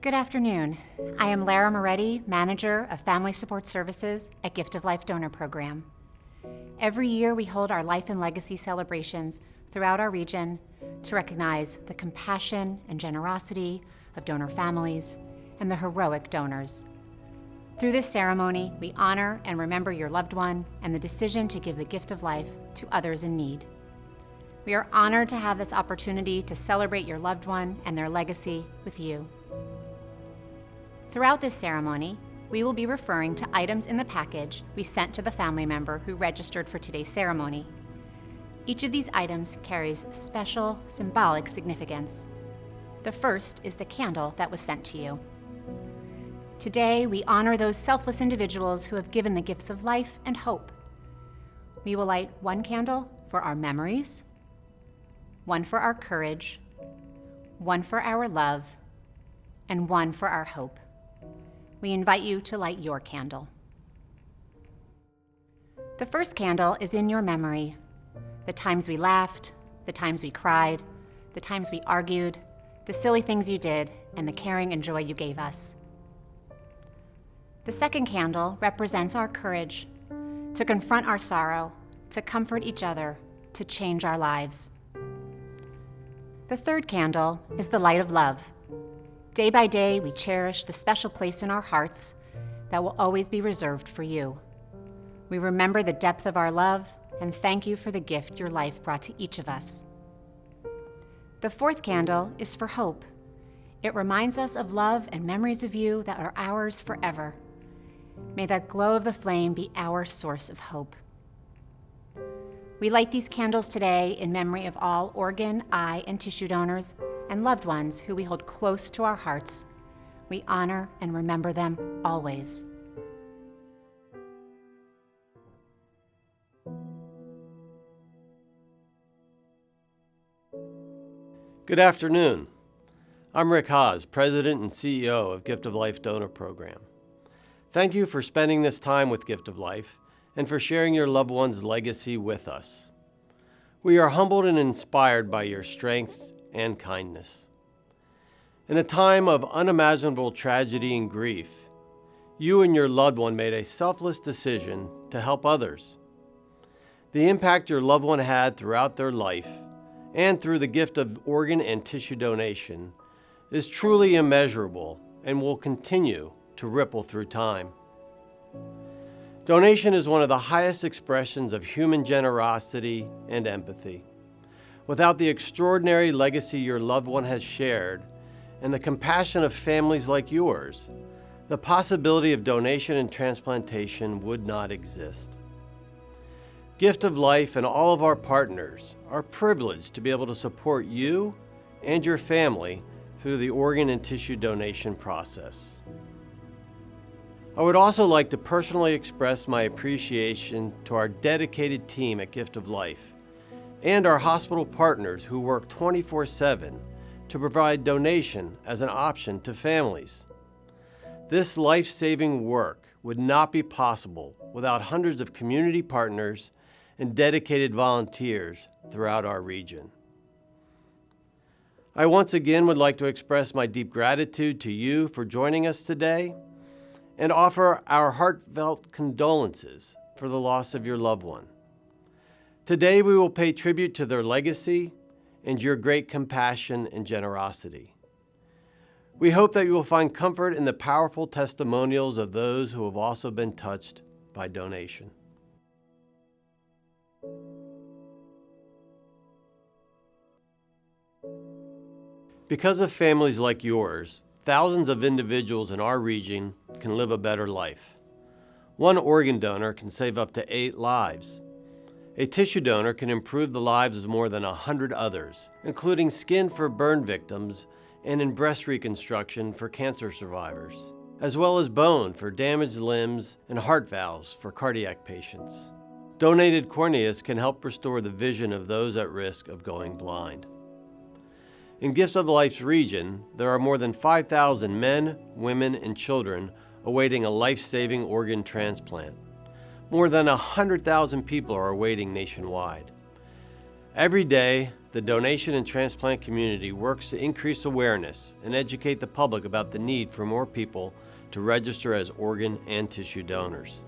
Good afternoon. I am Lara Moretti, Manager of Family Support Services at Gift of Life Donor Program. Every year we hold our Life and Legacy celebrations throughout our region to recognize the compassion and generosity of donor families and the heroic donors. Through this ceremony, we honor and remember your loved one and the decision to give the gift of life to others in need. We are honored to have this opportunity to celebrate your loved one and their legacy with you. Throughout this ceremony, we will be referring to items in the package we sent to the family member who registered for today's ceremony. Each of these items carries special, symbolic significance. The first is the candle that was sent to you. Today, we honor those selfless individuals who have given the gifts of life and hope. We will light one candle for our memories, one for our courage, one for our love, and one for our hope. We invite you to light your candle. The first candle is in your memory. The times we laughed, the times we cried, the times we argued, the silly things you did, and the caring and joy you gave us. The second candle represents our courage to confront our sorrow, to comfort each other, to change our lives. The third candle is the light of love. Day by day, we cherish the special place in our hearts that will always be reserved for you. We remember the depth of our love and thank you for the gift your life brought to each of us. The fourth candle is for hope. It reminds us of love and memories of you that are ours forever. May that glow of the flame be our source of hope. We light these candles today in memory of all organ, eye, and tissue donors and loved ones who we hold close to our hearts. We honor and remember them always. Good afternoon. I'm Rick Haas, President and CEO of Gift of Life Donor Program. Thank you for spending this time with Gift of Life and for sharing your loved one's legacy with us. We are humbled and inspired by your strength and kindness. In a time of unimaginable tragedy and grief, you and your loved one made a selfless decision to help others. The impact your loved one had throughout their life and through the gift of organ and tissue donation is truly immeasurable and will continue to ripple through time. Donation is one of the highest expressions of human generosity and empathy. Without the extraordinary legacy your loved one has shared and the compassion of families like yours, the possibility of donation and transplantation would not exist. Gift of Life and all of our partners are privileged to be able to support you and your family through the organ and tissue donation process. I would also like to personally express my appreciation to our dedicated team at Gift of Life and our hospital partners who work 24/7 to provide donation as an option to families. This life-saving work would not be possible without hundreds of community partners and dedicated volunteers throughout our region. I once again would like to express my deep gratitude to you for joining us today and offer our heartfelt condolences for the loss of your loved one. Today we will pay tribute to their legacy and your great compassion and generosity. We hope that you will find comfort in the powerful testimonials of those who have also been touched by donation. Because of families like yours, thousands of individuals in our region can live a better life. One organ donor can save up to 8 lives. A tissue donor can improve the lives of more than 100 others, including skin for burn victims and in breast reconstruction for cancer survivors, as well as bone for damaged limbs and heart valves for cardiac patients. Donated corneas can help restore the vision of those at risk of going blind. In Gift of Life's region, there are more than 5,000 men, women, and children awaiting a life-saving organ transplant. More than 100,000 people are awaiting nationwide. Every day, the donation and transplant community works to increase awareness and educate the public about the need for more people to register as organ and tissue donors.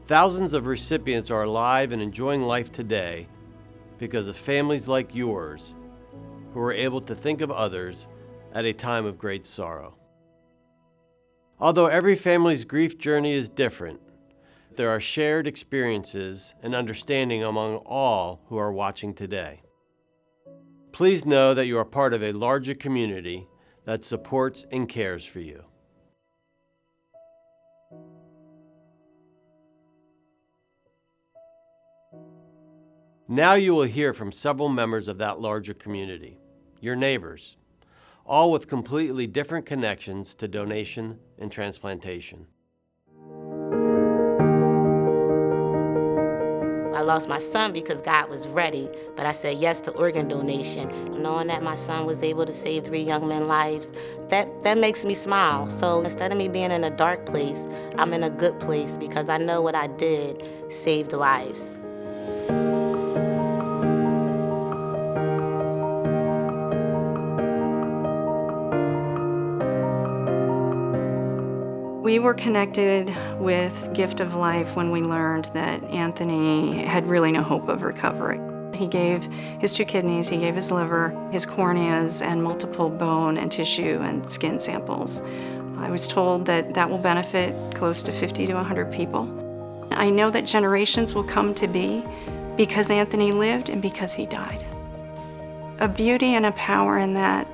Thousands of recipients are alive and enjoying life today because of families like yours who are able to think of others at a time of great sorrow. Although every family's grief journey is different, there are shared experiences and understanding among all who are watching today. Please know that you are part of a larger community that supports and cares for you. Now you will hear from several members of that larger community, your neighbors, all with completely different connections to donation and transplantation. I lost my son because God was ready, but I said yes to organ donation. Knowing that my son was able to save 3 young men's lives, that makes me smile. So instead of me being in a dark place, I'm in a good place because I know what I did saved lives. We were connected with Gift of Life when we learned that Anthony had really no hope of recovery. He gave his 2 kidneys, he gave his liver, his corneas, and multiple bone and tissue and skin samples. I was told that that will benefit close to 50 to 100 people. I know that generations will come to be because Anthony lived and because he died. A beauty and a power in that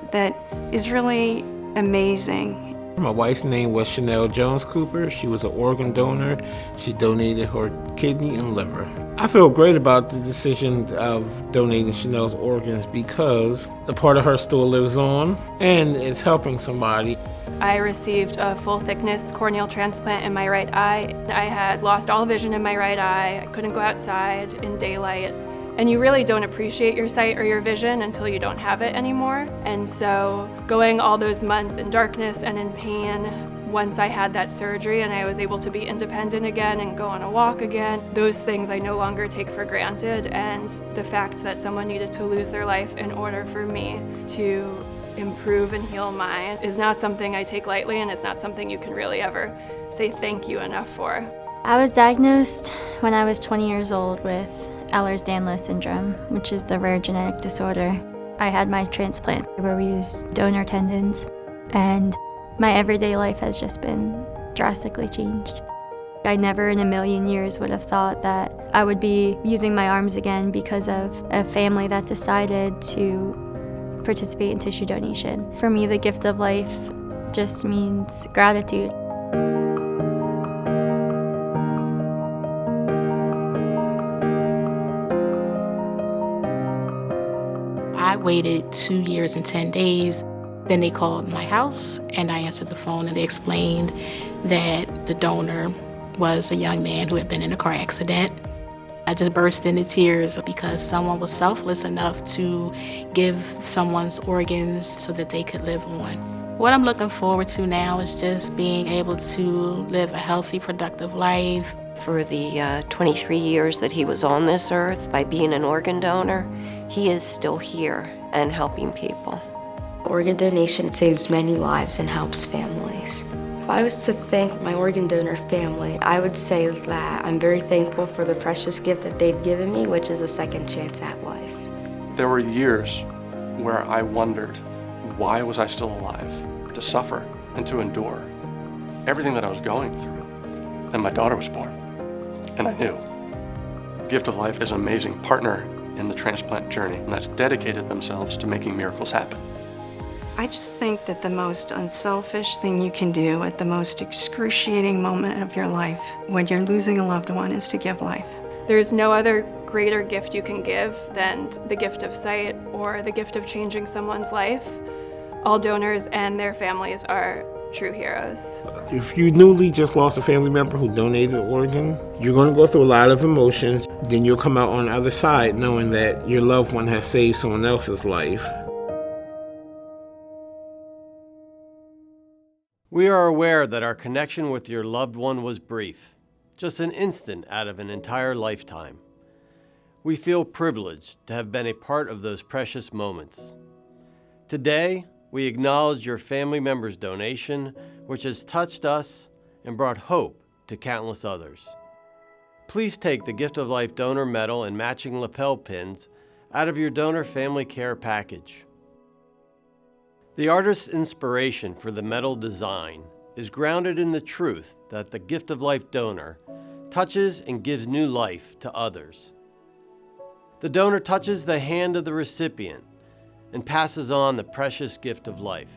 is really amazing. My wife's name was Chanel Jones Cooper. She was an organ donor. She donated her kidney and liver. I feel great about the decision of donating Chanel's organs because a part of her still lives on and is helping somebody. I received a full-thickness corneal transplant in my right eye. I had lost all vision in my right eye. I couldn't go outside in daylight. And you really don't appreciate your sight or your vision until you don't have it anymore. And so going all those months in darkness and in pain, once I had that surgery and I was able to be independent again and go on a walk again, those things I no longer take for granted. And the fact that someone needed to lose their life in order for me to improve and heal mine is not something I take lightly, and it's not something you can really ever say thank you enough for. I was diagnosed when I was 20 years old with Ehlers-Danlos syndrome, which is the rare genetic disorder. I had my transplant where we use donor tendons, and my everyday life has just been drastically changed. I never in a million years would have thought that I would be using my arms again because of a family that decided to participate in tissue donation. For me, the gift of life just means gratitude. I waited 2 years and 10 days. Then they called my house and I answered the phone and they explained that the donor was a young man who had been in a car accident. I just burst into tears because someone was selfless enough to give someone's organs so that they could live on. What I'm looking forward to now is just being able to live a healthy, productive life. For the 23 years that he was on this earth, by being an organ donor, he is still here and helping people. Organ donation saves many lives and helps families. If I was to thank my organ donor family, I would say that I'm very thankful for the precious gift that they've given me, which is a second chance at life. There were years where I wondered, why was I still alive? To suffer and to endure everything that I was going through. Then my daughter was born, and I knew. Gift of Life is an amazing partner in the transplant journey that's dedicated themselves to making miracles happen. I just think that the most unselfish thing you can do at the most excruciating moment of your life when you're losing a loved one is to give life. There's no other greater gift you can give than the gift of sight or the gift of changing someone's life. All donors and their families are true heroes. If you newly just lost a family member who donated an organ, you're going to go through a lot of emotions. Then you'll come out on the other side knowing that your loved one has saved someone else's life. We are aware that our connection with your loved one was brief, just an instant out of an entire lifetime. We feel privileged to have been a part of those precious moments. Today, we acknowledge your family member's donation, which has touched us and brought hope to countless others. Please take the Gift of Life donor medal and matching lapel pins out of your donor family care package. The artist's inspiration for the medal design is grounded in the truth that the Gift of Life donor touches and gives new life to others. The donor touches the hand of the recipient and passes on the precious gift of life,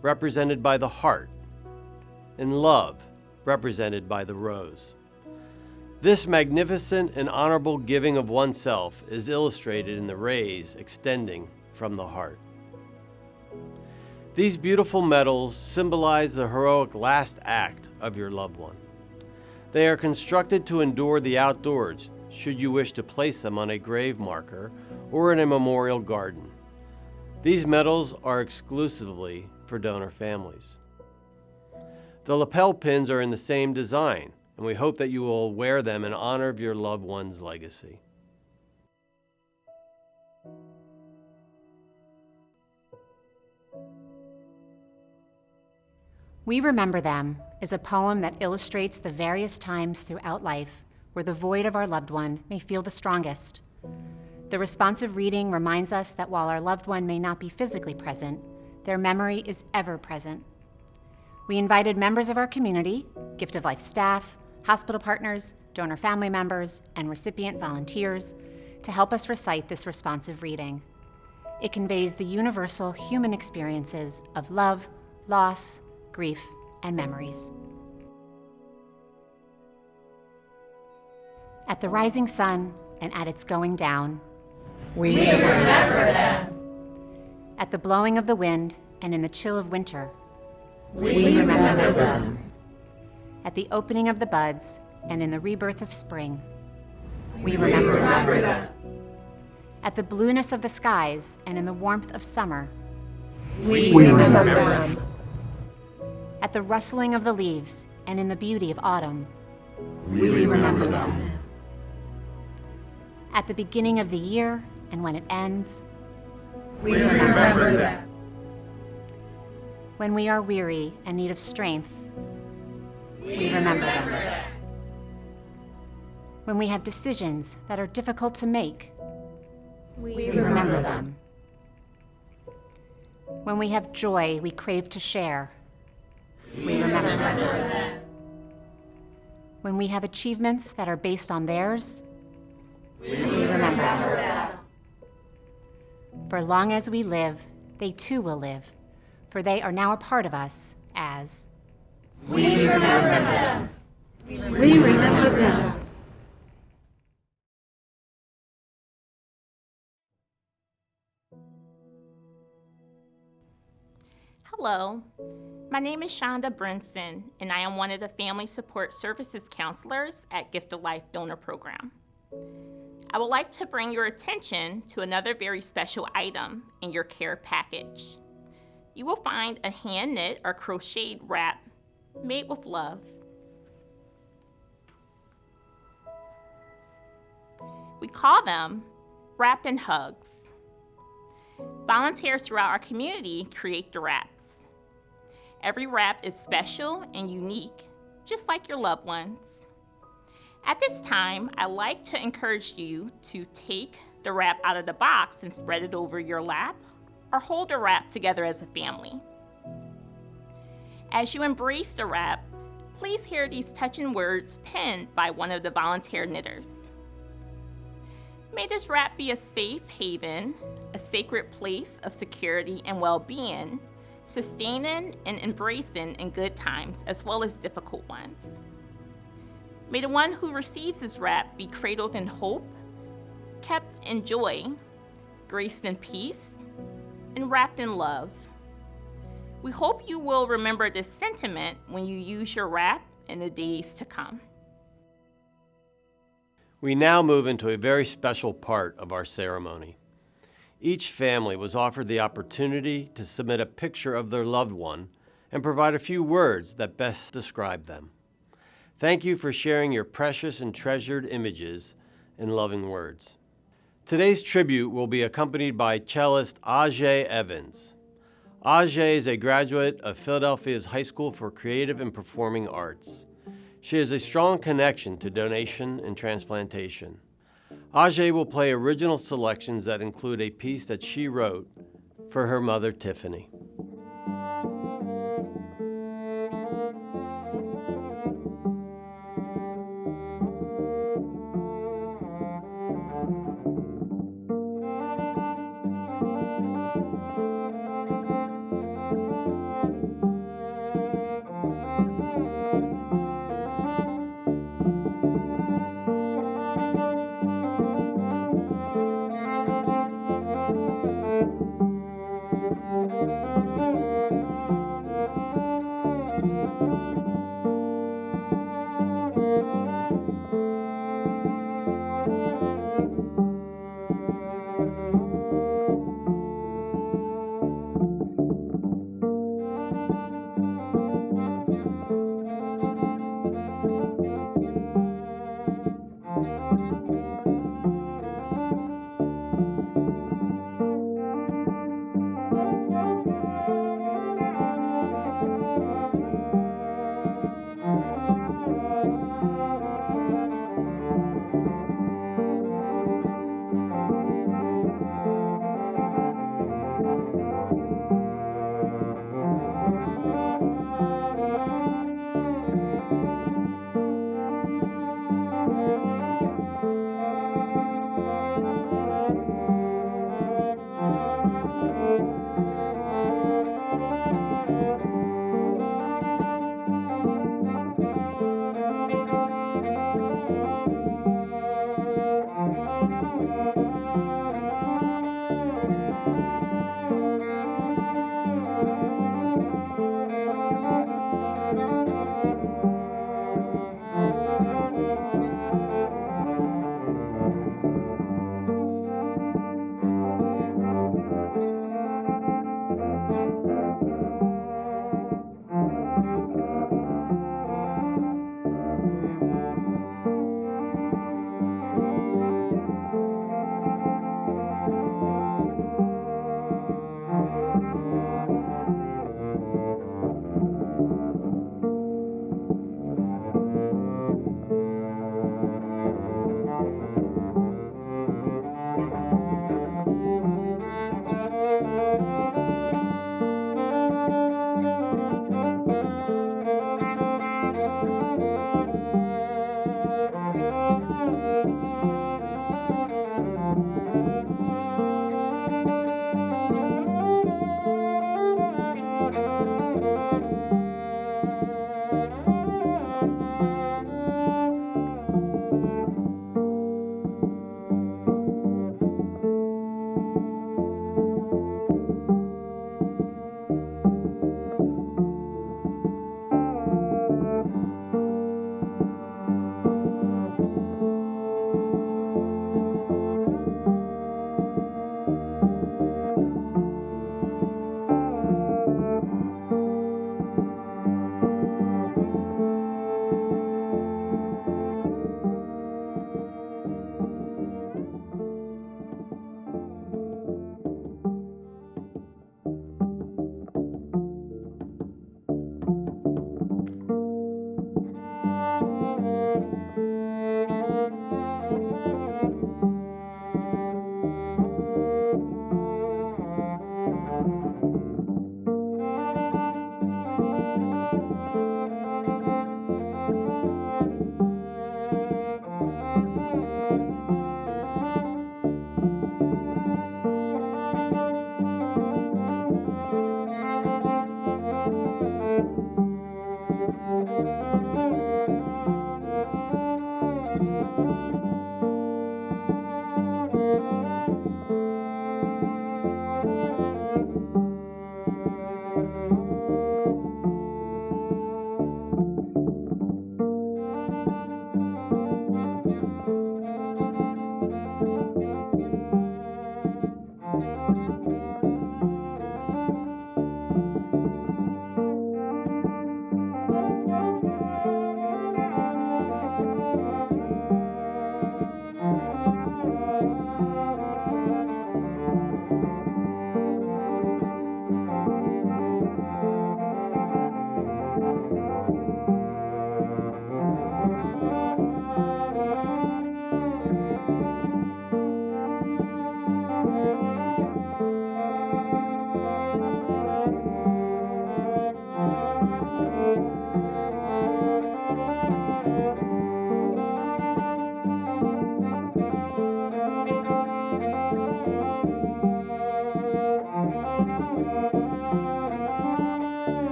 represented by the heart, and love, represented by the rose. This magnificent and honorable giving of oneself is illustrated in the rays extending from the heart. These beautiful medals symbolize the heroic last act of your loved one. They are constructed to endure the outdoors should you wish to place them on a grave marker or in a memorial garden. These medals are exclusively for donor families. The lapel pins are in the same design, and we hope that you will wear them in honor of your loved one's legacy. We Remember Them is a poem that illustrates the various times throughout life where the void of our loved one may feel the strongest. The responsive reading reminds us that while our loved one may not be physically present, their memory is ever present. We invited members of our community, Gift of Life staff, hospital partners, donor family members, and recipient volunteers to help us recite this responsive reading. It conveys the universal human experiences of love, loss, grief, and memories. At the rising sun and at its going down, we remember them. At the blowing of the wind and in the chill of winter, we remember them. At the opening of the buds and in the rebirth of spring, we remember them. At the blueness of the skies and in the warmth of summer, we remember them. At the rustling of the leaves and in the beauty of autumn, we remember them. At the beginning of the year and when it ends, we remember them. When we are weary and need of strength, we remember them. When we have decisions that are difficult to make, we remember them. When we have joy we crave to share, we remember them. When we have achievements that are based on theirs, we remember them. For long as we live, they too will live, for they are now a part of us as we remember them. We remember them. Hello, my name is Shonda Brinson, and I am one of the Family Support Services counselors at Gift of Life Donor Program. I would like to bring your attention to another very special item in your care package. You will find a hand-knit or crocheted wrap made with love. We call them Wrap and Hugs. Volunteers throughout our community create the wraps. Every wrap is special and unique, just like your loved ones. At this time, I like to encourage you to take the wrap out of the box and spread it over your lap, or hold the wrap together as a family. As you embrace the wrap, please hear these touching words penned by one of the volunteer knitters. May this wrap be a safe haven, a sacred place of security and well-being, sustaining and embracing in good times as well as difficult ones. May the one who receives this wrap be cradled in hope, kept in joy, graced in peace, and wrapped in love. We hope you will remember this sentiment when you use your wrap in the days to come. We now move into a very special part of our ceremony. Each family was offered the opportunity to submit a picture of their loved one and provide a few words that best describe them. Thank you for sharing your precious and treasured images and loving words. Today's tribute will be accompanied by cellist Ajay Evans. Ajay is a graduate of Philadelphia's High School for Creative and Performing Arts. She has a strong connection to donation and transplantation. Ajay will play original selections that include a piece that she wrote for her mother, Tiffany.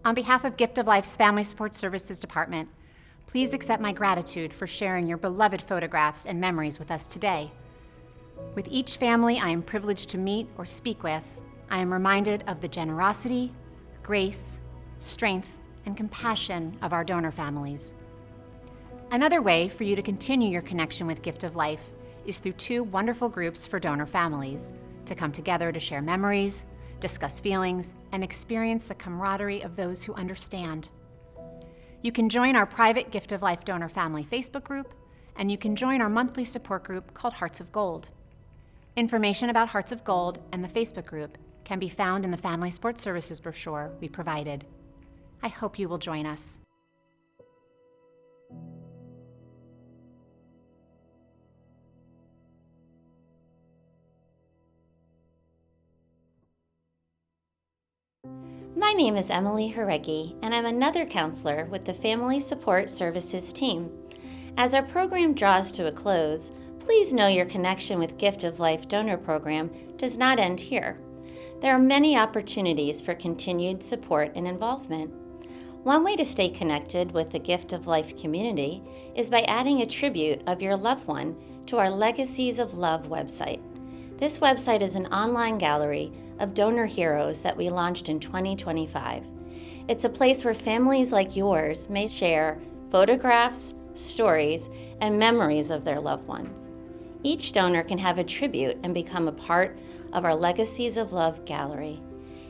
On behalf of Gift of Life's Family Support Services Department, please accept my gratitude for sharing your beloved photographs and memories with us today. With each family I am privileged to meet or speak with, I am reminded of the generosity, grace, strength, and compassion of our donor families. Another way for you to continue your connection with Gift of Life is through 2 wonderful groups for donor families to come together to share memories, discuss feelings, and experience the camaraderie of those who understand. You can join our private Gift of Life Donor Family Facebook group, and you can join our monthly support group called Hearts of Gold. Information about Hearts of Gold and the Facebook group can be found in the Family Support Services brochure we provided. I hope you will join us. My name is Emily Hareggi, and I'm another counselor with the Family Support Services team. As our program draws to a close, please know your connection with Gift of Life Donor Program does not end here. There are many opportunities for continued support and involvement. One way to stay connected with the Gift of Life community is by adding a tribute of your loved one to our Legacies of Love website. This website is an online gallery of donor heroes that we launched in 2025. It's a place where families like yours may share photographs, stories, and memories of their loved ones. Each donor can have a tribute and become a part of our Legacies of Love gallery.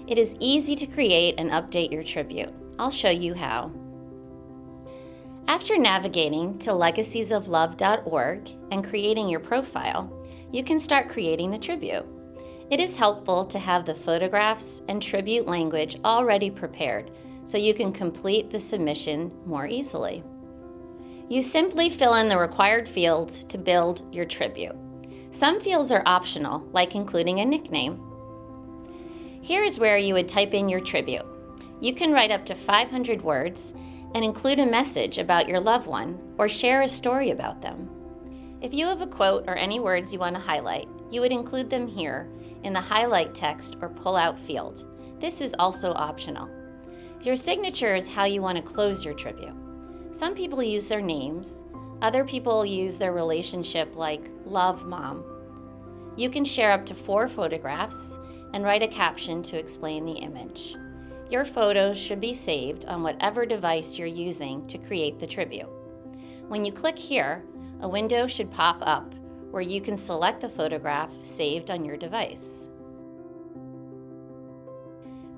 It is easy to create and update your tribute. I'll show you how. After navigating to legacesoflove.org and creating your profile, you can start creating the tribute. It is helpful to have the photographs and tribute language already prepared so you can complete the submission more easily. You simply fill in the required fields to build your tribute. Some fields are optional, like including a nickname. Here is where you would type in your tribute. You can write up to 500 words and include a message about your loved one or share a story about them. If you have a quote or any words you want to highlight, you would include them here in the highlight text or pull-out field. This is also optional. Your signature is how you want to close your tribute. Some people use their names. Other people use their relationship like Love Mom. You can share up to 4 photographs and write a caption to explain the image. Your photos should be saved on whatever device you're using to create the tribute. When you click here, a window should pop up where you can select the photograph saved on your device.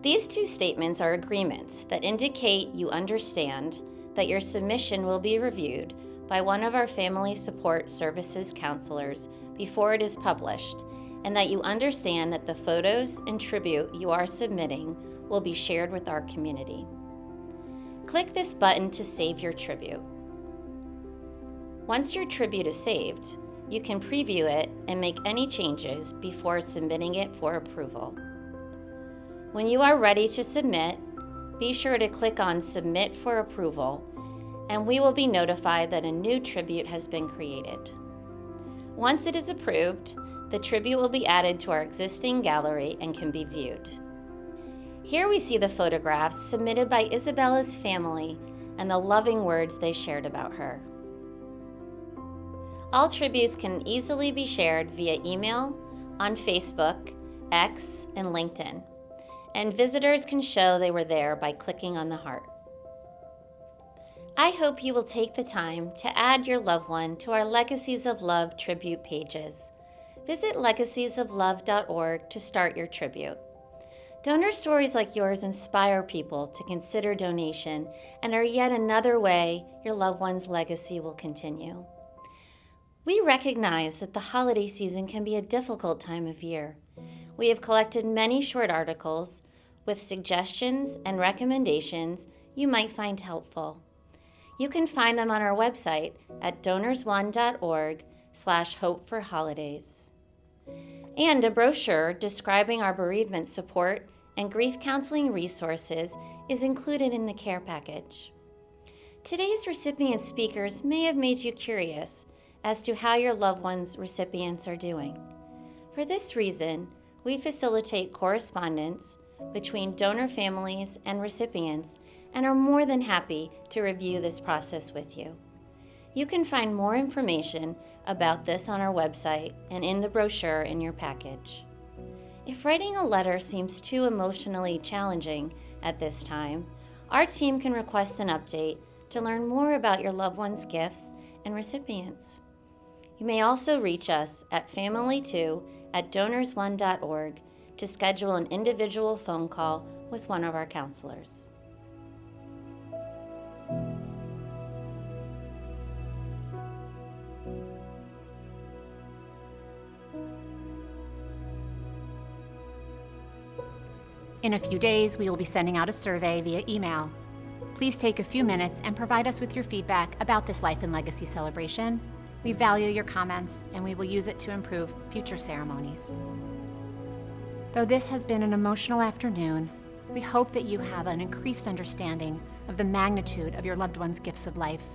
These 2 statements are agreements that indicate you understand that your submission will be reviewed by one of our Family Support Services counselors before it is published, and that you understand that the photos and tribute you are submitting will be shared with our community. Click this button to save your tribute. Once your tribute is saved, you can preview it and make any changes before submitting it for approval. When you are ready to submit, be sure to click on Submit for Approval, and we will be notified that a new tribute has been created. Once it is approved, the tribute will be added to our existing gallery and can be viewed. Here we see the photographs submitted by Isabella's family and the loving words they shared about her. All tributes can easily be shared via email, on Facebook, X, and LinkedIn, and visitors can show they were there by clicking on the heart. I hope you will take the time to add your loved one to our Legacies of Love tribute pages. Visit legacesoflove.org to start your tribute. Donor stories like yours inspire people to consider donation and are yet another way your loved one's legacy will continue. We recognize that the holiday season can be a difficult time of year. We have collected many short articles with suggestions and recommendations you might find helpful. You can find them on our website at donorsone.org/hopeforholidays. And a brochure describing our bereavement support and grief counseling resources is included in the care package. Today's recipient speakers may have made you curious as to how your loved one's recipients are doing. For this reason, we facilitate correspondence between donor families and recipients and are more than happy to review this process with you. You can find more information about this on our website and in the brochure in your package. If writing a letter seems too emotionally challenging at this time, our team can request an update to learn more about your loved one's gifts and recipients. You may also reach us at family2@donorsone.org to schedule an individual phone call with one of our counselors. In a few days, we will be sending out a survey via email. Please take a few minutes and provide us with your feedback about this Life and Legacy celebration. We value your comments, and we will use it to improve future ceremonies. Though this has been an emotional afternoon, we hope that you have an increased understanding of the magnitude of your loved one's gifts of life.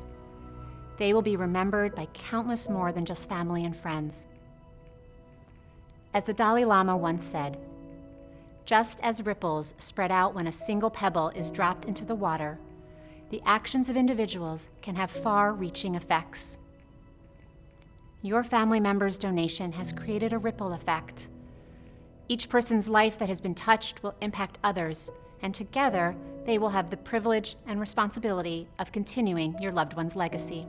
They will be remembered by countless more than just family and friends. As the Dalai Lama once said, "Just as ripples spread out when a single pebble is dropped into the water, the actions of individuals can have far-reaching effects." Your family member's donation has created a ripple effect. Each person's life that has been touched will impact others, and together they will have the privilege and responsibility of continuing your loved one's legacy.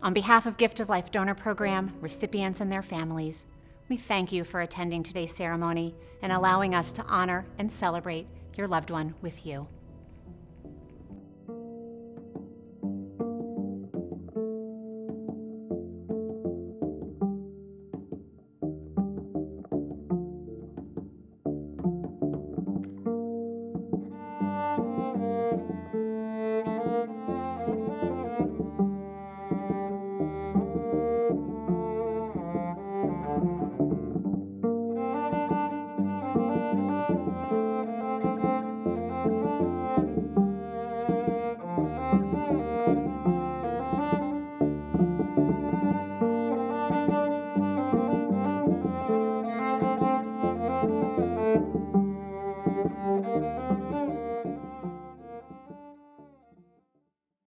On behalf of Gift of Life Donor Program, recipients and their families, we thank you for attending today's ceremony and allowing us to honor and celebrate your loved one with you.